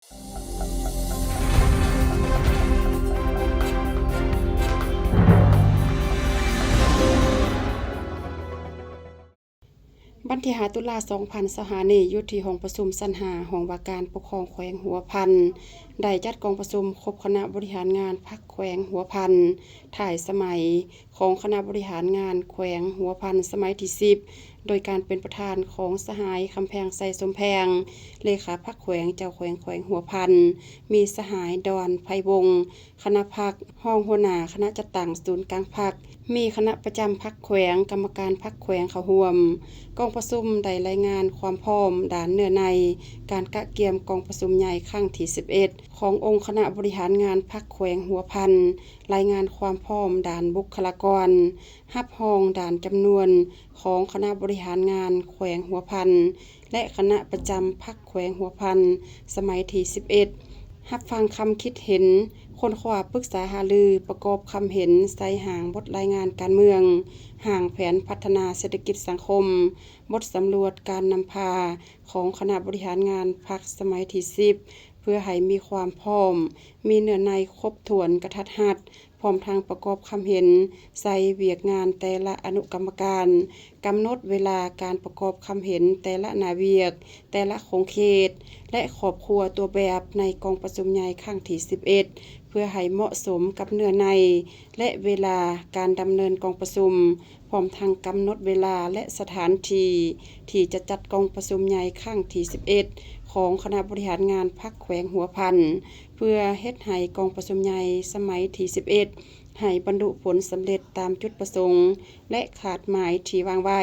วันที่5 ตุลา 2025 นี้อยู่ที่ห้องประชุมชั้น5ห้องว่าการปกครองแขวงหัวพันได้จัดกองประชุมครบคณะบริหารงานพรรคแขวงหัวพันถ่ายสมัยของคณะบริหารงานแขวงหัวพันสมัยที่10โดยการเป็นประธานของสหายคำแพงไซสมแพงเลขาพรรคแขวงเจ้าแขวงหัวพันมีสหายดอนไพวงศ์คณะพรรคห้องหัวหน้าคณะจัดตั้งศูนย์กลางพรรคมีคณะประจำพรรคแขวงกรรมการพรรคแขวงเข้าร่วมกองประชุมได้รายงานความพร้อมด้านเนื้อในการกะเกียมกองประชุมใหญ่ครั้งที่11ขององค์คณะบริหารงานพรรคแขวงหัวพันรายงานความพร้อมด้านบุคลากรรับรองด้านจำนวนของคณะบริหารงานแขวงหัวพันและคณะประจำพรรคแขวงหัวพันสมัยที่11รับฟังคำคิดเห็นคนขวาปรึกษาหารือประกอบคำเห็นใส่หางบทรายงานการเมืองห่างแผนพัฒนาเศรษฐกิจสังคมบทสำรวจการนำพาของคณะบริหารงานพรรคสมัยที่10เพื่อให้มีความพร้อมมีเนื้อในครบถ้วนกระทัดรัดพร้อมทางประกอบคำเห็นใส่เวียกงานแต่ละอนุกรรมการกำหนดเวลาการประกอบคำเห็นแต่ละหน้าเวียกแต่ละโครงเขตและครอบครัวตัวแบบในกองประชุมใหญ่ครั้งที่11เพื่อให้เหมาะสมกับเนื้อในและเวลาการดำเนินกองประชุมพร้อมทางกำหนดเวลาและสถานที่ที่จะจัดกองประชุมใหญ่ครั้งที่11ของคณะบริหารงานพรรคแขวงหัวพันเพื่อเฮ็ดให้กองประชุมใหญ่สมัยที่11ให้บรรลุผลสำเร็จตามจุดประสงค์และขาดหมายที่วางไว้